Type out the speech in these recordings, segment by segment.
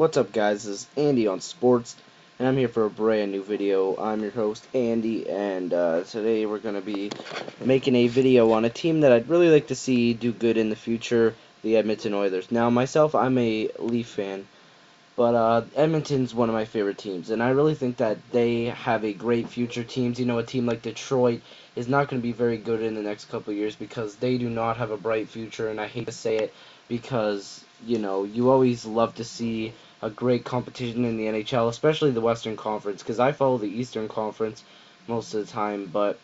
What's up, guys? This is Andy on Sports, and I'm here for a brand new video. I'm your host, Andy, and today we're going to be making a video on a team that I'd really like to see do good in the future, the Edmonton Oilers. Now, myself, I'm a Leaf fan, but Edmonton's one of my favorite teams, and I really think that they have a great future. A team like Detroit is not going to be very good in the next couple of years because they do not have a bright future, and I hate to say it because, you always love to see a great competition in the NHL, especially the Western Conference, because I follow the Eastern Conference most of the time, but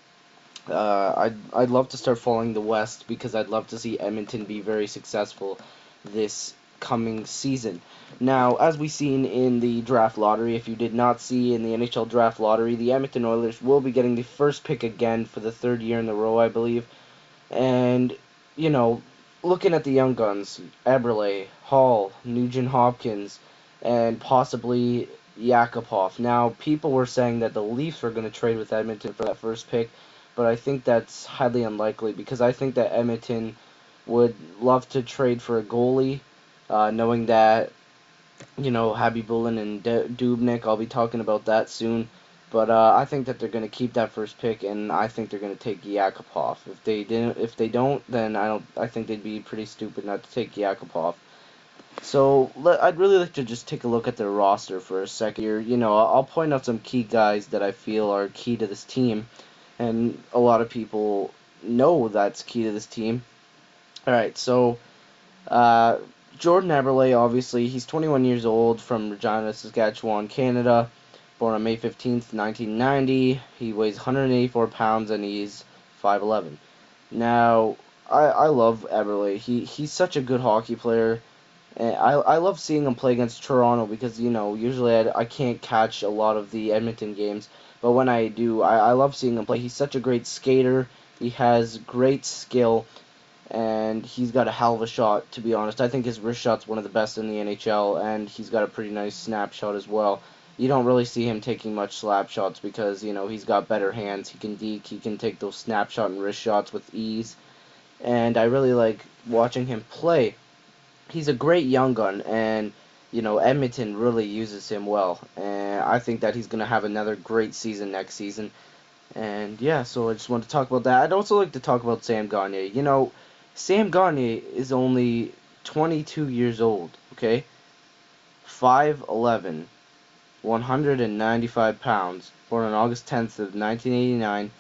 I'd love to start following the West because I'd love to see Edmonton be very successful this coming season. Now, as we seen in the draft lottery, if you did not see in the NHL draft lottery, the Edmonton Oilers will be getting the first pick again for the third year in a row, I believe. And, you know, looking at the young guns, Eberle, Hall, Nugent Hopkins, and possibly Yakupov. Now, people were saying that the Leafs were going to trade with Edmonton for that first pick, but I think that's highly unlikely because I think that Edmonton would love to trade for a goalie, knowing that, Happy Bullen and Dubnik, I'll be talking about that soon. But I think that they're going to keep that first pick, and I think they're going to take Yakupov. If they don't, then I think they'd be pretty stupid not to take Yakupov. So I'd really like to just take a look at their roster for a second here. I'll point out some key guys that I feel are key to this team, and a lot of people know that's key to this team. All right, so uh, Jordan Eberle, obviously, he's 21 years old from Regina, Saskatchewan, Canada. Born on May 15th, 1990. He weighs 184 pounds and he's 5'11". Now, I love Eberle. He's such a good hockey player. And I love seeing him play against Toronto because, usually I can't catch a lot of the Edmonton games. But when I do, I love seeing him play. He's such a great skater. He has great skill. And he's got a hell of a shot, to be honest. I think his wrist shot's one of the best in the NHL, and he's got a pretty nice snap shot as well. You don't really see him taking much slap shots because, he's got better hands. He can deke, he can take those snap shot and wrist shots with ease. And I really like watching him play. He's a great young gun, and, Edmonton really uses him well. And I think that he's going to have another great season next season. And, yeah, so I just want to talk about that. I'd also like to talk about Sam Gagner. Sam Gagner is only 22 years old, okay? 5'11", 195 pounds, born on August 10th of 1989,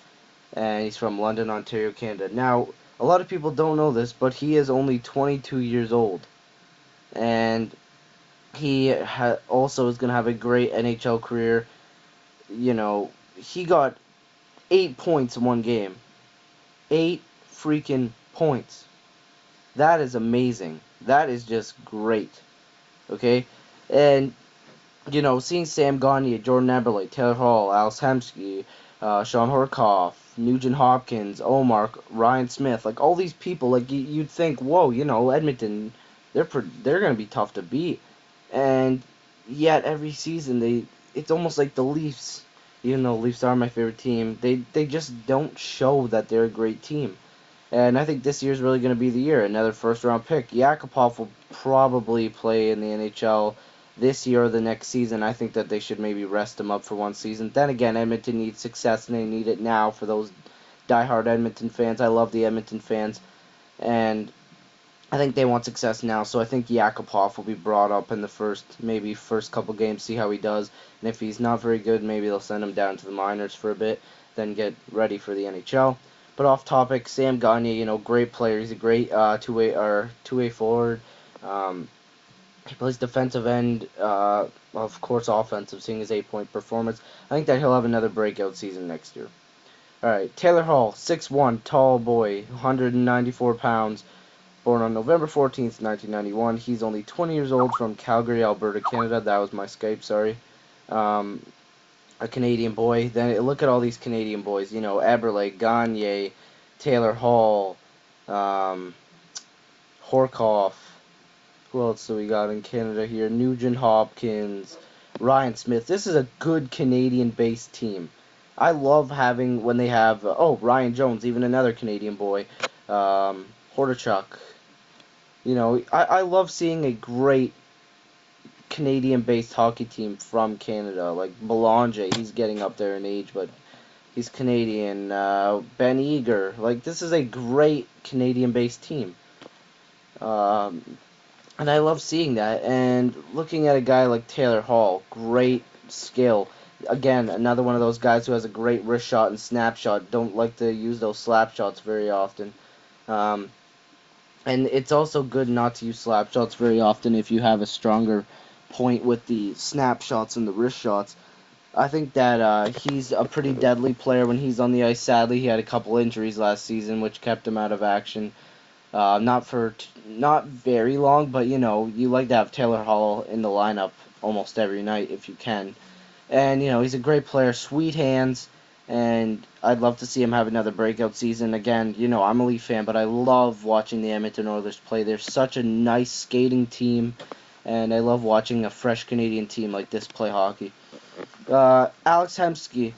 and he's from London, Ontario, Canada. Now, a lot of people don't know this, but he is only 22 years old, and he also is going to have a great NHL career. He got 8 points in one game. 8 freaking points. That is amazing. That is just great. Okay? And, seeing Sam Gagner, Jordan Eberle, Taylor Hall, Alex Hemsky, Sean Horkoff, Nugent Hopkins, Omar, Ryan Smith, like all these people, like you'd think, whoa, Edmonton, they're going to be tough to beat. And yet every season it's almost like the Leafs, even though Leafs are my favorite team, they just don't show that they're a great team. And I think this year's really going to be the year. Another first-round pick. Yakupov will probably play in the NHL this year or the next season. I think that they should maybe rest him up for one season. Then again, Edmonton needs success, and they need it now for those diehard Edmonton fans. I love the Edmonton fans, and I think they want success now. So I think Yakupov will be brought up in the first couple games, see how he does. And if he's not very good, maybe they'll send him down to the minors for a bit, then get ready for the NHL. But off topic, Sam Gagner, great player. He's a great two-way forward. He plays defensive end, of course offensive, seeing his 8-point performance. I think that he'll have another breakout season next year. All right, Taylor Hall, 6'1", tall boy, 194 pounds, born on November 14th, 1991. He's only 20 years old, from Calgary, Alberta, Canada. That was my Skype, sorry. A Canadian boy. Then look at all these Canadian boys. Eberle, Gagner, Taylor Hall, Horkoff. Who else do we got in Canada here? Nugent Hopkins, Ryan Smith. This is a good Canadian-based team. I love having when they have Ryan Jones, even another Canadian boy, Hordichuk. I love seeing a great Canadian-based hockey team from Canada. Like Belanger, he's getting up there in age, but he's Canadian. Ben Eager, like this is a great Canadian-based team. Um, and I love seeing that. And looking at a guy like Taylor Hall, great skill. Again, another one of those guys who has a great wrist shot and snapshot. Don't like to use those slap shots very often. Um, and it's also good not to use slap shots very often if you have a stronger point with the snapshots and the wrist shots. I think that he's a pretty deadly player when he's on the ice. Sadly, he had a couple injuries last season, which kept him out of action. Not very long, but you like to have Taylor Hall in the lineup almost every night if you can. And he's a great player, sweet hands, and I'd love to see him have another breakout season. Again, I'm a Leaf fan, but I love watching the Edmonton Oilers play. They're such a nice skating team, and I love watching a fresh Canadian team like this play hockey. Alex Hemsky,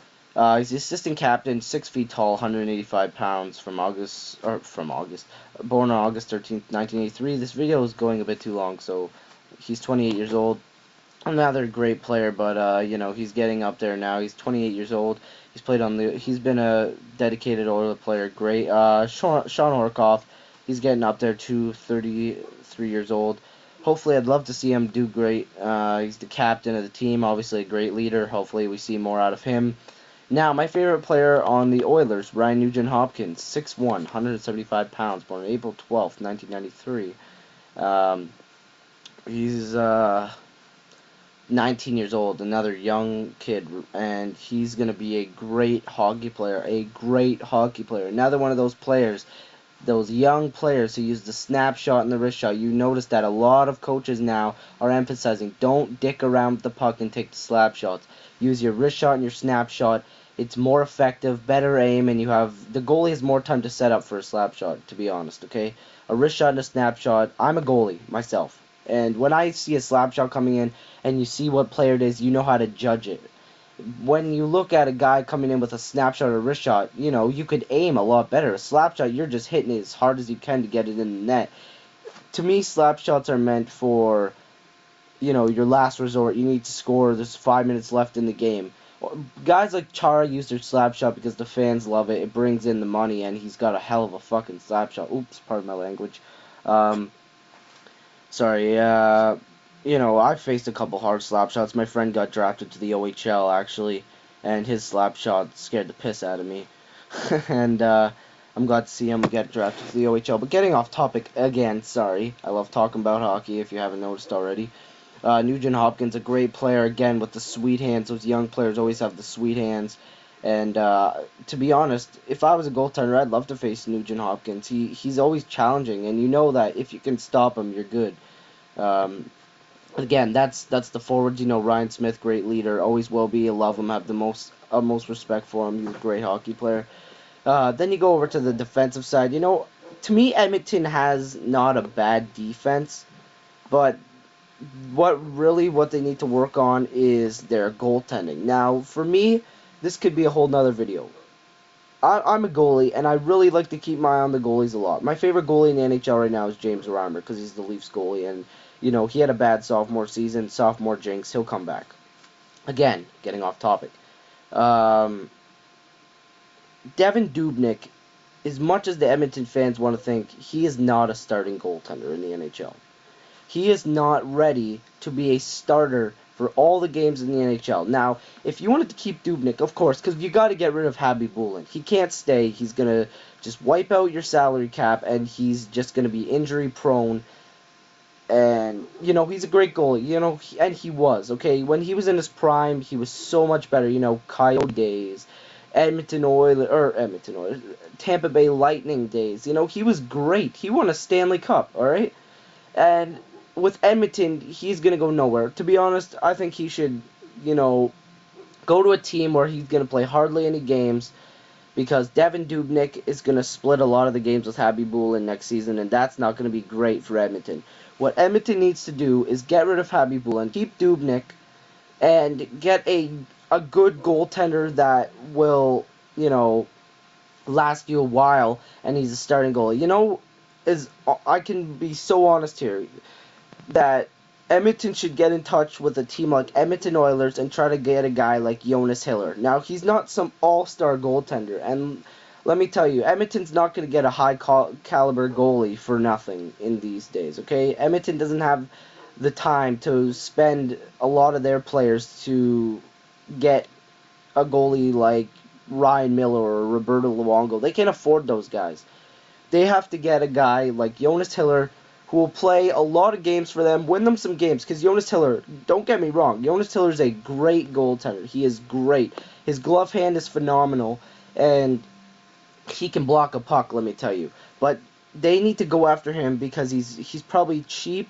he's the assistant captain, 6 feet tall, 185 pounds, born on August 13th, 1983. This video is going a bit too long, so he's 28 years old. Another great player, but he's getting up there now. He's 28 years old. He's been a dedicated Oiler player. Great. Sean Horkoff, he's getting up there too, 33 years old. Hopefully, I'd love to see him do great. He's the captain of the team, obviously a great leader. Hopefully, we see more out of him. Now, my favorite player on the Oilers, Ryan Nugent-Hopkins, 6'1", 175 pounds, born on April 12th, 1993. He's 19 years old, another young kid, and he's going to be a great hockey player, Another one of those players, those young players who use the snapshot and the wrist shot. You notice that a lot of coaches now are emphasizing, don't dick around with the puck and take the slap shots. Use your wrist shot and your snapshot. It's more effective, better aim, and the goalie has more time to set up for a slap shot, to be honest, okay? A wrist shot and a snapshot, I'm a goalie myself. And when I see a slap shot coming in and you see what player it is, you know how to judge it. When you look at a guy coming in with a snapshot or a wrist shot, you could aim a lot better. A slap shot, you're just hitting it as hard as you can to get it in the net. To me, slap shots are meant for, your last resort. You need to score. There's 5 minutes left in the game. Guys like Chara use their slap shot because the fans love it. It brings in the money, and he's got a hell of a fucking slap shot. Oops, pardon my language. Sorry, I faced a couple hard slap shots. My friend got drafted to the OHL, actually, and his slap shot scared the piss out of me. And I'm glad to see him get drafted to the OHL. But getting off topic again, sorry. I love talking about hockey, if you haven't noticed already. Nugent Hopkins, a great player, again, with the sweet hands. Those young players always have the sweet hands. And to be honest, if I was a goaltender, I'd love to face Nugent Hopkins. He's always challenging, and you know that if you can stop him, you're good. Again, that's the forwards. Ryan Smith, great leader, always will be. I love him. Have the utmost respect for him. He's a great hockey player. Then you go over to the defensive side. To me, Edmonton has not a bad defense, but what they need to work on is their goaltending. Now, for me, this could be a whole nother video. I'm a goalie, and I really like to keep my eye on the goalies a lot. My favorite goalie in the NHL right now is James Reimer, because he's the Leafs goalie, and, he had a bad sophomore season, sophomore jinx, he'll come back. Again, getting off topic. Devin Dubnyk, as much as the Edmonton fans want to think, he is not a starting goaltender in the NHL. He is not ready to be a starter for all the games in the NHL. Now, if you wanted to keep Dubnyk, of course, because you got to get rid of Khabibulin. He can't stay. He's going to just wipe out your salary cap, and he's just going to be injury prone. And, he's a great goalie, and he was, okay? When he was in his prime, he was so much better, Coyote days, Tampa Bay Lightning days. He was great. He won a Stanley Cup, all right? And with Edmonton, he's going to go nowhere. To be honest, I think he should, go to a team where he's going to play hardly any games, because Devin Dubnyk is going to split a lot of the games with Khabibulin next season, and that's not going to be great for Edmonton. What Edmonton needs to do is get rid of Khabibulin, keep Dubnyk, and get a good goaltender that will, last you a while, and he's a starting goalie. I can be so honest here, that Edmonton should get in touch with a team like Edmonton Oilers and try to get a guy like Jonas Hiller. Now, he's not some all-star goaltender, and let me tell you, Edmonton's not going to get a high-caliber goalie for nothing in these days, okay? Edmonton doesn't have the time to spend a lot of their players to get a goalie like Ryan Miller or Roberto Luongo. They can't afford those guys. They have to get a guy like Jonas Hiller who will play a lot of games for them, win them some games. Because Jonas Hiller, don't get me wrong, Jonas Hiller is a great goaltender. He is great. His glove hand is phenomenal, and he can block a puck, let me tell you. But they need to go after him because he's probably cheap.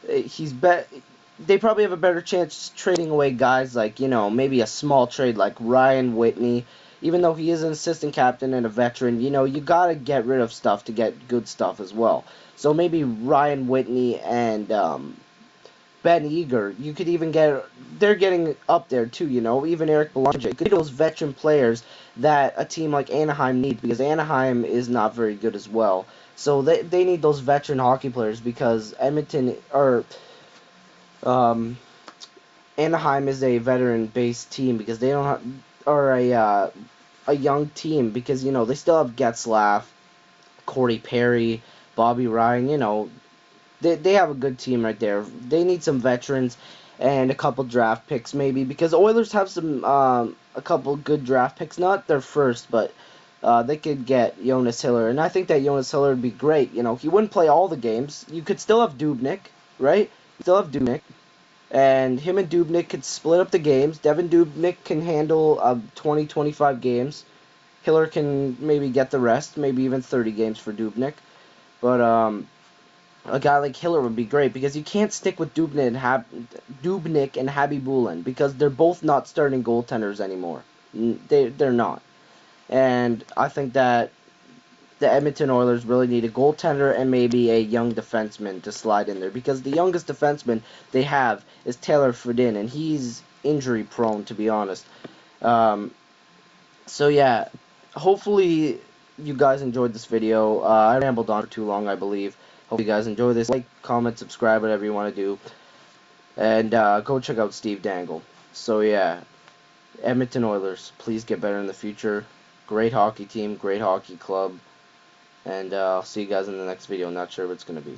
They probably have a better chance trading away guys like, maybe a small trade like Ryan Whitney. Even though he is an assistant captain and a veteran, you got to get rid of stuff to get good stuff as well. So maybe Ryan Whitney and Ben Eager, you could even they're getting up there too, even Eric Belanger. You could get those veteran players that a team like Anaheim needs, because Anaheim is not very good as well. So they need those veteran hockey players, because Anaheim is a veteran-based team, because they don't have, or a young team, because they still have Getzlaff, Corey Perry, Bobby Ryan. They have a good team right there. They need some veterans and a couple draft picks maybe, because Oilers have some a couple good draft picks, not their first, but they could get Jonas Hiller, and I think that Jonas Hiller would be great. He wouldn't play all the games. You could still have Dubnyk, right? Still have Dubnyk. And him and Dubnyk could split up the games. Devin Dubnyk can handle 20-25 games. Hiller can maybe get the rest, maybe even 30 games for Dubnyk. But a guy like Hiller would be great, because you can't stick with Dubnyk and Habibulin, because they're both not starting goaltenders anymore. They're not. And I think that the Edmonton Oilers really need a goaltender and maybe a young defenseman to slide in there, because the youngest defenseman they have is Taylor Fredin, and he's injury prone, to be honest. So yeah, hopefully you guys enjoyed this video. I rambled on for too long, I believe. Hope you guys enjoy this. Like, comment, subscribe, whatever you want to do, and go check out Steve Dangle. So yeah, Edmonton Oilers, please get better in the future. Great hockey team, great hockey club. And I'll see you guys in the next video. Not sure what it's going to be.